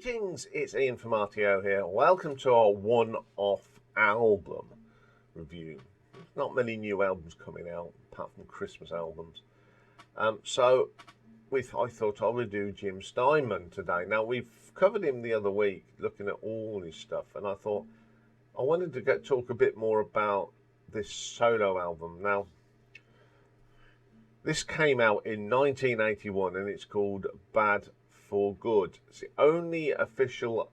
Greetings, it's Iain from RTO here. Welcome to our one-off album review. Not many new albums coming out, apart from Christmas albums. So I thought I would do Jim Steinman today. Now, we've covered him the other week, looking at all his stuff, and I thought I wanted to talk a bit more about this solo album. Now, this came out in 1981, and it's called Bad for Good. It's the only official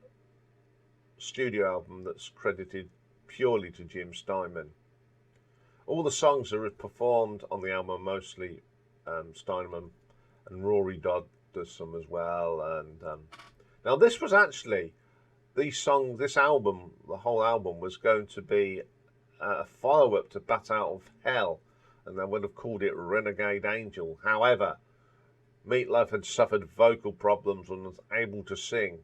studio album that's credited purely to Jim Steinman. All the songs are performed on the album, mostly Steinman, and Rory Dodd does some as well. And now this was actually this album, the whole album was going to be a follow-up to Bat Out of Hell, and they would have called it Renegade Angel. However, Meatloaf had suffered vocal problems and was able to sing,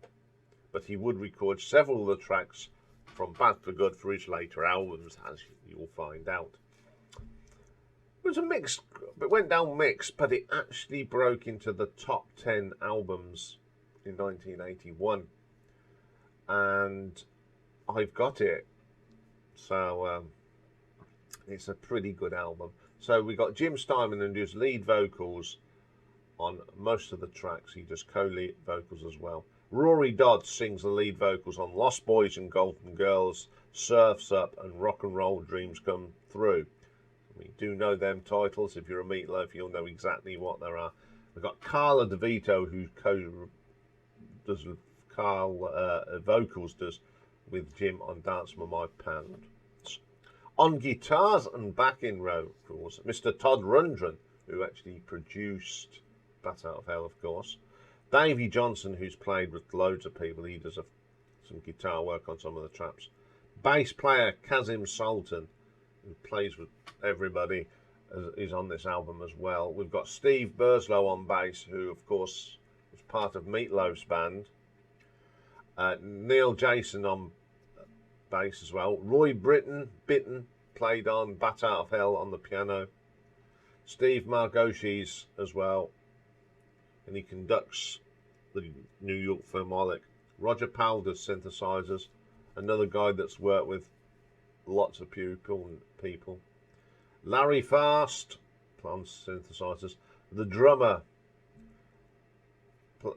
but he would record several of the tracks from Bad for Good for his later albums, as you'll find out. It was a mix, it went down mixed, but it actually broke into the top 10 albums in 1981, and I've got it, so it's a pretty good album. So we got Jim Steinman and his lead vocals on most of the tracks. He does co-lead vocals as well. Rory Dodd sings the lead vocals on Lost Boys and Golden Girls, Surf's Up, and Rock and Roll Dreams Come Through. We do know them titles. If you're a Meatloaf, you'll know exactly what there are. We've got Carla DeVito, who does vocals with Jim on Dance with My Pants. On guitars and backing vocals, Mr. Todd Rundgren, who actually produced Bat Out of Hell, of course. Davey Johnson, who's played with loads of people. He does some guitar work on some of the tracks. Bass player Kazim Sultan, who plays with everybody, is on this album as well. We've got Steve Burslow on bass, who, of course, was part of Meatloaf's band. Neil Jason on bass as well. Roy Bitten played on Bat Out of Hell on the piano. Steve Margoshes as well, and he conducts the New York Philharmonic. Roger Powell does synthesizers, another guy that's worked with lots of people. Larry Fast on synthesizers. The drummer,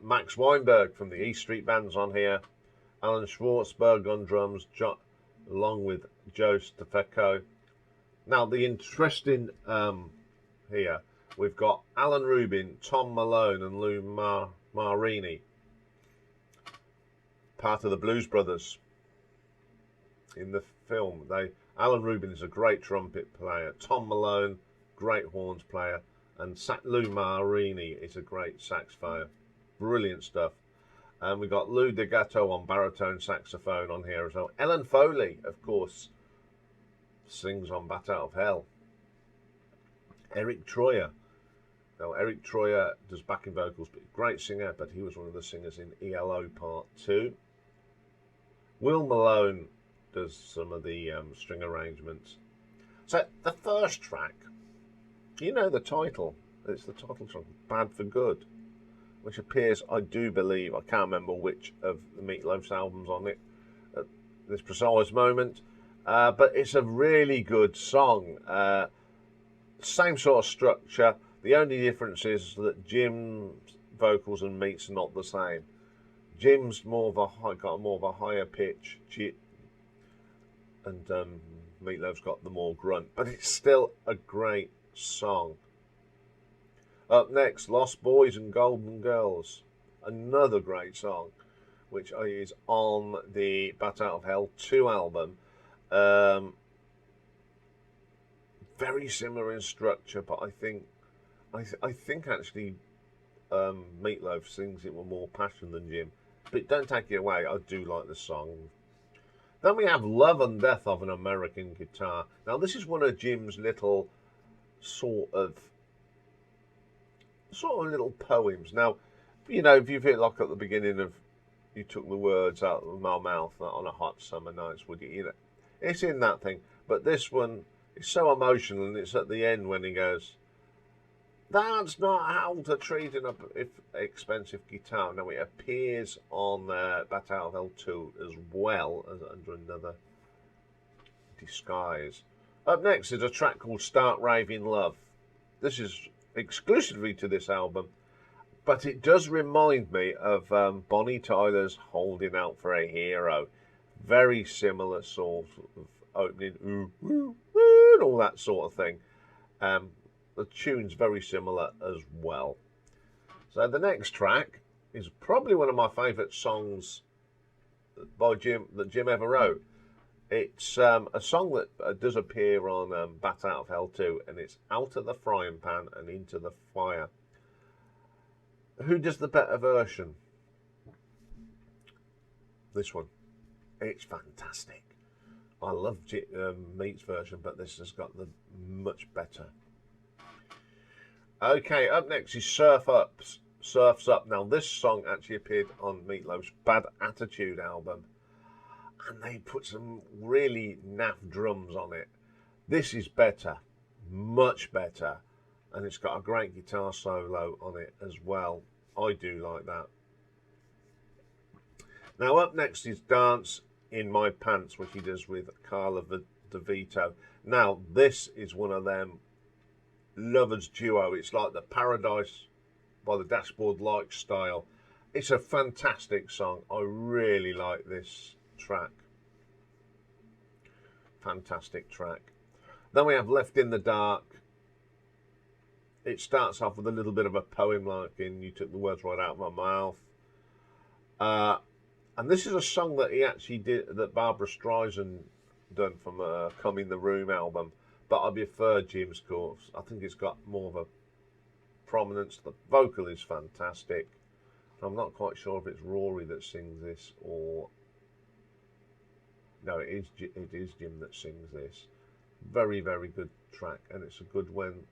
Max Weinberg from the E Street Band's on here. Alan Schwartzberg on drums, along with Joe Stefeko. Now, the interesting here, we've got Alan Rubin, Tom Malone, and Lou Marini, part of the Blues Brothers in the film. Alan Rubin is a great trumpet player, Tom Malone, great horns player, and Lou Marini is a great sax player. Brilliant stuff. And we've got Lou DeGatto on baritone saxophone on here as well. Ellen Foley, of course, sings on Bat Out of Hell. Eric Troyer. Now, Eric Troyer does backing vocals, but great singer, but he was one of the singers in ELO Part 2. Will Malone does some of the string arrangements. So, the first track, you know the title. It's the title song, Bad for Good, which appears, I do believe, I can't remember which of the Meatloaf's albums on it at this precise moment, but it's a really good song. Same sort of structure. The only difference is that Jim's vocals and Meat's are not the same. Jim's got more of a higher pitch, and Meatloaf's got the more grunt. But it's still a great song. Up next, Lost Boys and Golden Girls, another great song, which is on the Bat Out of Hell 2 album. Very similar in structure, but I think actually Meatloaf sings it with more passion than Jim. But don't take it away, I do like the song. Then we have Love and Death of an American Guitar. Now this is one of Jim's little sort of little poems. Now, you know, if you feel like at the beginning of you took the words out of my mouth on a hot summer night, would you? You know, it's in that thing. But this one is so emotional, and it's at the end when he goes, That's not how to treat an expensive guitar. Now, it appears on Bat Out of L2 as well as under another disguise. Up next is a track called Start Raving Love. This is exclusively to this album, but it does remind me of Bonnie Tyler's Holding Out for a Hero. Very similar sort of opening, ooh, ooh, ooh, and all that sort of thing. The tune's very similar as well. So the next track is probably one of my favourite songs by Jim that Jim ever wrote. It's a song that does appear on Bat Out of Hell 2, and it's Out of the Frying Pan and Into the Fire. Who does the better version? This one. It's fantastic. I love Meat's version, but this has got the much better. Okay, up next is Surf's Up. Now, this song actually appeared on Meatloaf's Bad Attitude album, and they put some really naff drums on it. This is better, much better, and it's got a great guitar solo on it as well. I do like that. Now, up next is Dance in My Pants, which he does with Carla DeVito. Now, this is one of them lovers duo. It's like the Paradise by the Dashboard Light style. It's a fantastic song. I really like this track. Fantastic track. Then we have Left in the Dark. It starts off with a little bit of a poem, like in You Took the Words Right Out of My Mouth. And this is a song that he actually did, that Barbara Streisand done from a Come in the Room album. But I prefer Jim's course. I think it's got more of a prominence. The vocal is fantastic. I'm not quite sure if it's Rory that sings this or... No, it is Jim that sings this. Very, very good track, and it's a good one.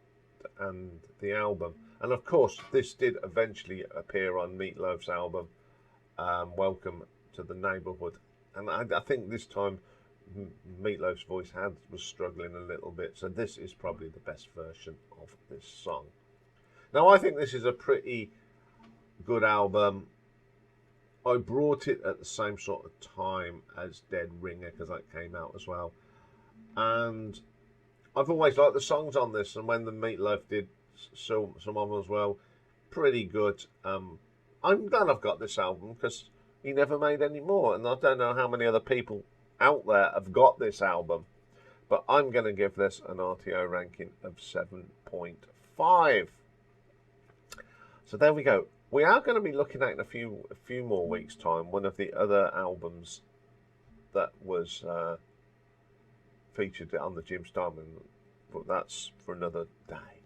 And the album. And of course, this did eventually appear on Meatloaf's album, Welcome to the Neighborhood. And I think this time Meatloaf's voice was struggling a little bit, so this is probably the best version of this song. Now, I think this is a pretty good album. I brought it at the same sort of time as Dead Ringer, because that came out as well. And I've always liked the songs on this, and when the Meatloaf did some of them as well, pretty good. I'm glad I've got this album, because he never made any more, and I don't know how many other people out there have got this album, but I'm going to give this an RTO ranking of 7.5. So there we go. We are going to be looking at in a few more weeks' time one of the other albums that was featured on the Jim Steinman, but that's for another day.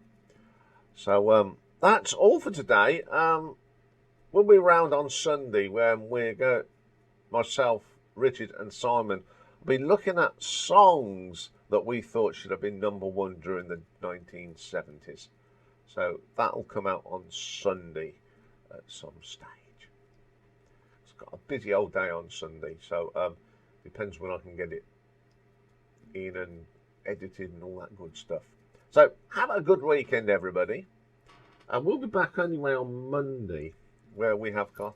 So that's all for today. We'll be around on Sunday when we go, myself, Richard and Simon will be looking at songs that we thought should have been #1 during the 1970s. So that'll come out on Sunday at some stage. It's got a busy old day on Sunday, so depends when I can get it in and edited and all that good stuff. So have a good weekend, everybody. And we'll be back anyway on Monday, where we have got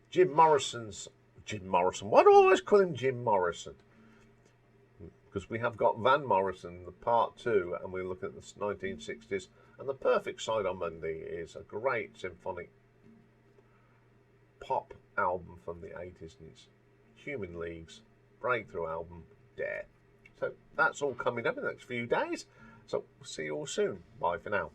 Jim Morrison. Why do I always call him Jim Morrison? Because we have got Van Morrison, the part 2, and we're looking at the 1960s. And The Perfect Side on Monday is a great symphonic pop album from the 80s, and it's Human League's breakthrough album, Dare. So that's all coming up in the next few days. So see you all soon. Bye for now.